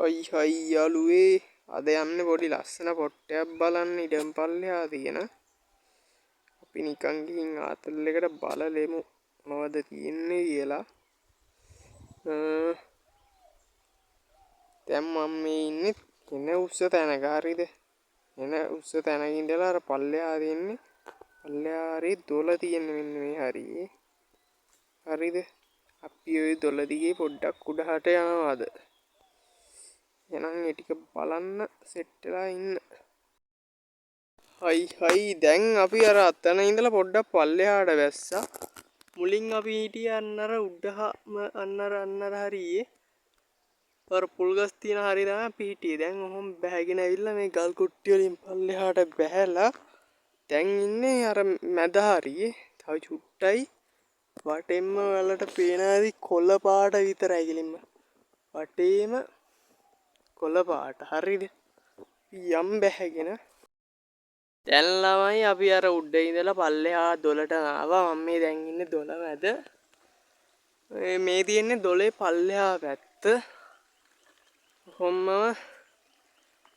හයි යාළුවේ අද යන්නේ පොඩි ලස්සන පොට්ටයක් බලන්න ඉඩම් පල්ලෙහා තියෙන අපි නිකන් ගිහින් ආතල් එකට බලලෙමු මොනවද තියෙන්නේ කියලා දැන් මම මේ ඉන්නේ එන උස්ස තැනක හරිද එන උස්ස තැනක ඉඳලා අර පල්ලෙහා තියෙන්නේ පල්ලෙහා හරිය දොල තියෙන්නේ මෙන්න මේ හරියේ හරිද අපි ওই දොල දිගේ පොඩ්ඩක් උඩහට යනවාද එහෙනම් ඒ ටික බලන්න සෙට් වෙලා ඉන්න. හයි දැන් අපි අර අතන ඉඳලා පොඩ්ඩක් පල්ලෙහාට වැස්සා. මුලින් අපි හිටියේ අන්නර උඩහම අන්නර හරියේ. අර පුල්ගස් තියෙන හරිය තමයි අපි හිටියේ. දැන් ඔහොම බැහැගෙන ඇවිල්ලා මේ ගල් කුට්ටි වලින් පල්ලෙහාට බැහැලා දැන් ඉන්නේ අර මැද හරියේ. තව චුට්ටයි වටෙන්ම වලට පේනාදි කොළ පාට විතරයි ගලින්ම. වටේම කොළ පාට හරිද යම් බැහැගෙන දැන් ළමයි අපි අර උඩ ඉඳලා පල්ලෙහා දොලට ආවා මම මේ දැන් ඉන්නේ දොල මැද මේ තියෙන්නේ දොලේ පල්ලෙහා පැත්ත කොහොමම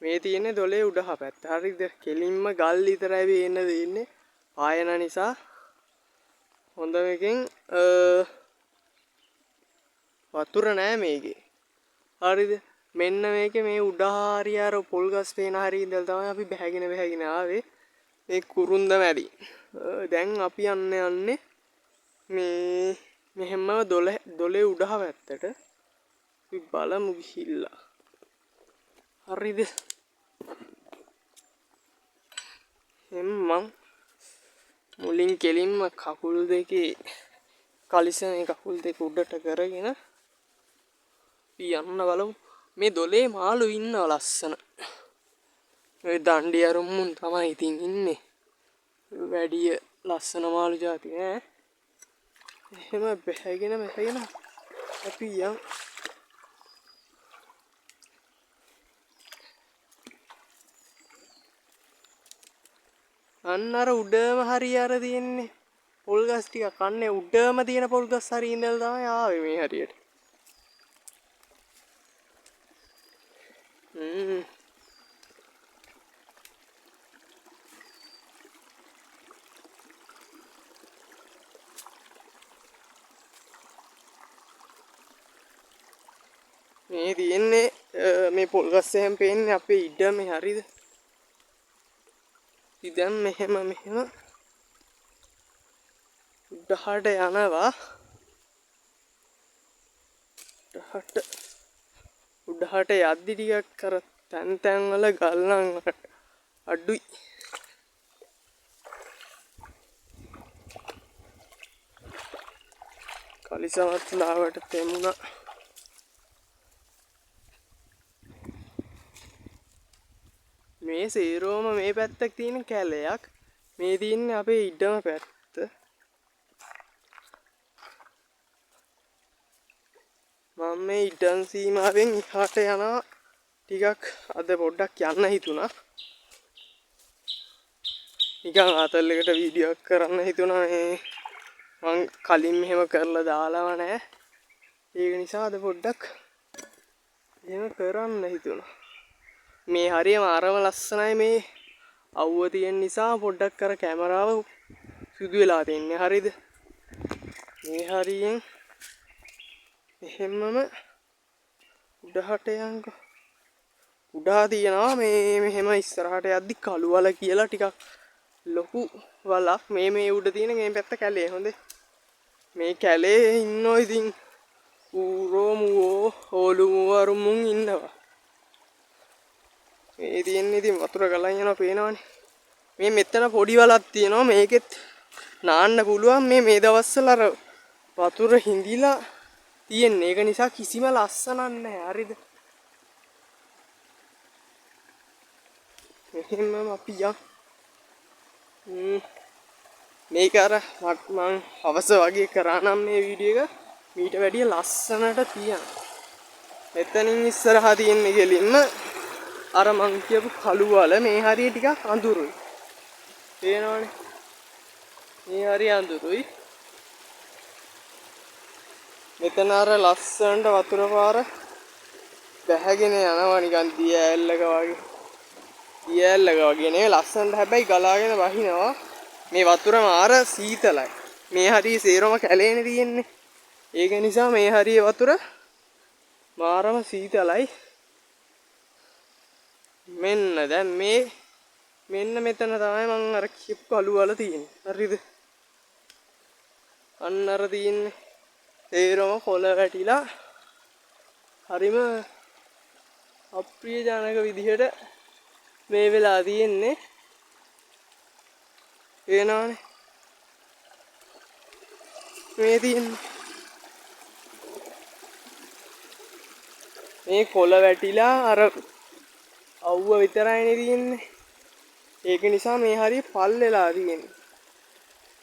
මේ තියෙන්නේ දොලේ උඩහා පැත්ත හරිද කෙලින්ම ගල් විතරයි වෙන්න දෙන්නේ ආයන නිසා හොඳ එකෙන් වතුර නෑ මේකේ හරිද මෙන්න මේකේ මේ උඩහාරිය අර පොල් ගස් පේන හරිය ඉඳලා තමයි අපි බැහැගෙන ආවේ මේ කුරුන්ද මැදි. දැන් අපි යන්නේ මේ මෙහෙම දොලේ උඩහ පැත්තට. අපි බලමු ගිහිල්ලා. හරිද? මම මුලින් කෙලින්ම කකුල් දෙකේ කලිසමේ කකුල් දෙක උඩට කරගෙන අපි යන්න බලමු. මේ දොලේ මාළු ඉන්නවා ලස්සන. ඔය දණ්ඩි අරුමුන් තමයි ඉතින් ඉන්නේ. වැඩි ලස්සන මාළු జాති ඈ. එහෙම බැහැගෙන අපි යන්. අන්න අර උඩම හරිය අර තියෙන්නේ. පොල් ගස් ටික කන්නේ උඩම තියෙන පොල් ගස් හරිය ඉඳලා තමයි ආවේ මේ හරියට. මේ තියෙන්නේ මේ පොල් ගස් එහෙම පේන්නේ අපේ ඉඩමේ හරිද? ඉතින් මෙහෙම උඩහට යනවා. උඩහට යද්දි ටිකක් කර තැන් වල ගල් නම් අඩුයි. කලිසමත් ලාවට තෙමුණා. මේ සීරෝම මේ පැත්තක තියෙන කැලයක් මේ තියෙන්නේ අපේ ඉඩම පැත්ත. මම මේ ඉඩම් සීමාවෙන් එහාට යනවා ටිකක් අද පොඩ්ඩක් යන්න හිතුණා. නිකන් ආතල් එකට වීඩියෝ එකක් කරන්න හිතුණා මේ මං කලින් මෙහෙම කරලා දාලාම නැහැ. ඒක නිසා අද පොඩ්ඩක් එහෙම කරන්න හිතුණා. මේ හරියම අරම ලස්සනයි මේ අවුව තියෙන නිසා පොඩ්ඩක් අර කැමරාව සුදු වෙලා තින්නේ හරිද මේ හරියෙන් එහෙමම උඩහට යන්කෝ උඩහා තියනවා මේ මෙහෙම ඉස්සරහට යද්දි කළු වල කියලා ටිකක් ලොකු වලක් මේ උඩ තියෙන මේ පැත්ත කැලේ හොඳේ මේ කැලේ ඉන්නෝ ඉතින් ඌරෝ මුවෝ ඕලු මුවරුමුන් ඉන්නවා මේ තියෙන්නේ ඉතින් වතුර ගලන් යනවා පේනවනේ මේ මෙතන පොඩි වලක් තියෙනවා මේකෙත් නාන්න පුළුවන් මේ දවස්වල අර වතුර හිඳිලා තියෙන්නේ ඒක නිසා කිසිම ලස්සනක් නැහැ හරිද මෙහෙම අපි යන් මේක අර මම හවස වගේ කරා නම් මේ වීඩියෝ එක මීට වැඩිය ලස්සනට තියනවා මෙතනින් ඉස්සරහා තියෙන්නේ ගෙලින්ම අර මං කියපු කළු වල මේ හරිය ටිකක් අඳුරුයි. පේනවනේ. මේ හරිය අඳුරුයි. මෙතන අර ලස්සනට වතුර පාර බැහැගෙන යනවා නිකන් දිය ඇල්ලක වගේ. දිය ඇල්ලක වගේ නේ ලස්සනට හැබැයි ගලාගෙන වහිනවා. මේ වතුර මාර සීතලයි. මේ හරිය සේරම කැලේනේ තියෙන්නේ. ඒක නිසා මේ හරිය වතුර මාරම සීතලයි. මෙන්න දැන් මෙන්න මෙතන තමයි මම අර කියපු කළු වල තියෙන්නේ. හරිද? අන්න අර තියෙන්නේ. සේරම කොළ වැටිලා හරිම අප්‍රියජනක විදිහට මේ වෙලා තියෙන්නේ. එනවානේ. මේ තියෙන්නේ. මේ කොළ වැටිලා අර අවුව විතරයිනේ තියෙන්නේ. ඒක නිසා මේ හරිය පල් වෙලා තියෙන්නේ.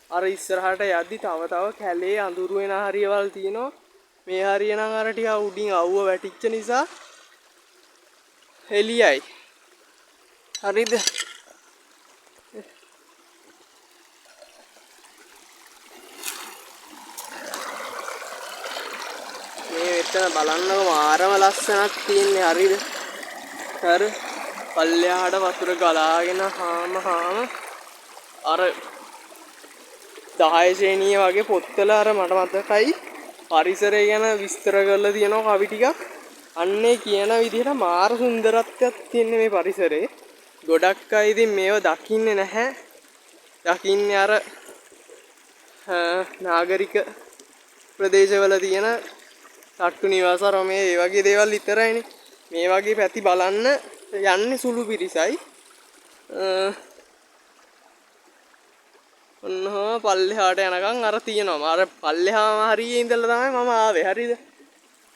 අර ඉස්සරහට යද්දි තව කැලේ අඳුරු වෙන හරියවල් තියෙනවා. මේ හරිය නම් අර ටික උඩින් අවුව වැටිච්ච නිසා එළියයි. හරිද? මේ මෙතන බලන්නකො මාරම ලස්සනක් තියෙන්නේ. හරිද? අර පල්ලෙහාට වතුර ගලාගෙන හාම අර 10 ශ්‍රේණිය වගේ පොත්වල අර මට මතකයි පරිසරය ගැන විස්තර කරලා තියෙනවා කවි ටිකක්. අන්නේ කියන විදිහට මාර සුන්දරත්වයක් තියෙන මේ පරිසරේ. ගොඩක් අය ඉතින් මේව දකින්නේ නැහැ. දකින්නේ අර නාගරික ප්‍රදේශවල තියෙන තට්ටු නිවාස රමේ ඒ වගේ දේවල් විතරයිනේ. මේ වගේ පැති බලන්න යන්නේ සුළු පිරිසයි. ඔන්නෝ පල්ලෙහාට යනකම් අර තියෙනවා. අර පල්ලෙහාම හරියේ ඉඳලා තමයි මම ආවේ. හරිද?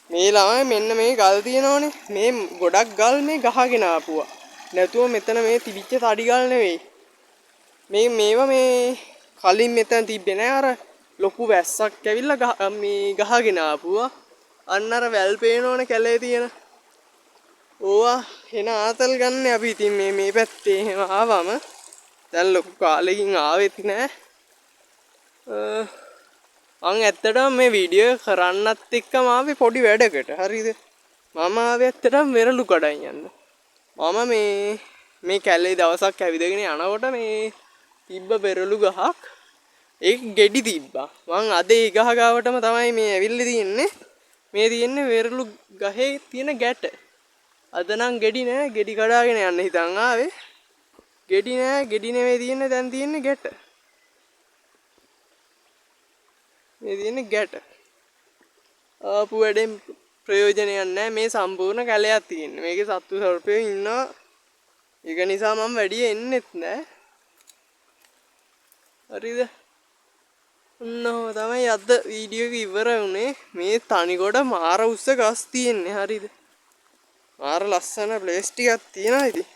මේ ළමයි මෙන්න මේ ගල් තියෙනවනේ. මේ ගොඩක් ගල් මේ ගහගෙන ආපුවා. නැතුව මෙතන මේ තිබිච්ච තඩි ගල් නෙවෙයි. මේවා මේ කලින් මෙතන තිබ්බේ නෑ. අර ලොකු වැස්සක් ඇවිල්ලා මේ ගහගෙන ආපුවා. අන්න අර වැල් පේනවනේ කැලේ තියෙන. ඕවා එන ආතල් ගන්න අපි ඉතින් මේ පැත්තේ එහෙම ආවම දැන් ලොකු කාලෙකින් ආවෙත් නෑ. මං ඇත්තටම මේ වීඩියෝ කරන්නත් එක්කම ආවේ පොඩි වැඩකට. හරිද? මම ආවේ ඇත්තටම වෙරළු කඩන් යන්න. මම මේ කැලේ දවසක් ඇවිදගෙන යනකොට මේ තිබ්බ වෙරළු ගහක් ඒක ගෙඩි තිබ්බා. මං අද ඒ ගහ ගාවටම තමයි මේ ඇවිල්ලා තියෙන්නේ. මේ තියෙන්නේ වෙරළු ගහේ තියෙන ගැට. අද නම් ගෙඩි නෑ. ගෙඩි කඩාගෙන යන්න හිතන් ආවේ. ගෙඩි නෑ. ගෙඩි නෙවෙයි තියෙන්නේ. දැන් තියෙන්නේ ගැට. මේ තියෙන්නේ ගැට. ආපු වැඩෙන් ප්‍රයෝජනයක් නැහැ. මේ සම්පූර්ණ කැලයක් තියෙන්නේ. මේකේ සත්තු සර්පයෝ ඉන්නවා. ඒක නිසා මම වැඩි එන්නෙත් නැහැ. හරිද? ඔන්නෝ තමයි අද වීඩියෝ එක ඉවර වුණේ. මේ තනිකොට මාර උස්ස ගස් තියෙන්නේ. හරිද? මාර ලස්සන ප්ලේස් ටිකක් තියෙනවා ඉතින්.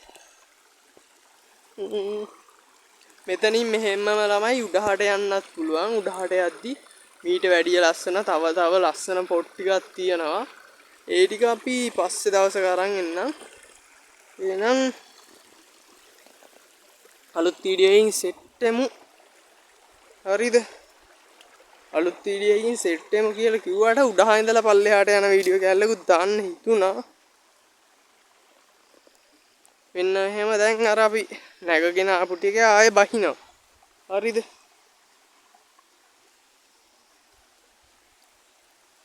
මෙතනින් මෙහෙම්මම ළමයි උඩහට යන්නත් පුළුවන්. උඩහට යද්දි මීට වැඩිය ලස්සන තව ලස්සන පොට් ටිකක් තියෙනවා. ඒ ටික අපි පස්සේ දවසක අරන් එන්නම්. එහෙනම් අලුත් වීඩියෝ එකකින් සෙට් වෙමු. හරිද? අලුත් වීඩියෝ එකකින් සෙට් වෙමු කියලා කිව්වට උඩහා ඉඳලා පල්ලෙහාට යන වීඩියෝ කැල්ලකුත් දාන්න හිතුණා. මෙන්න එහෙම දැන් අර අපි නැගගෙන ආපු ටික ආයේ බහිනවා. හරිද?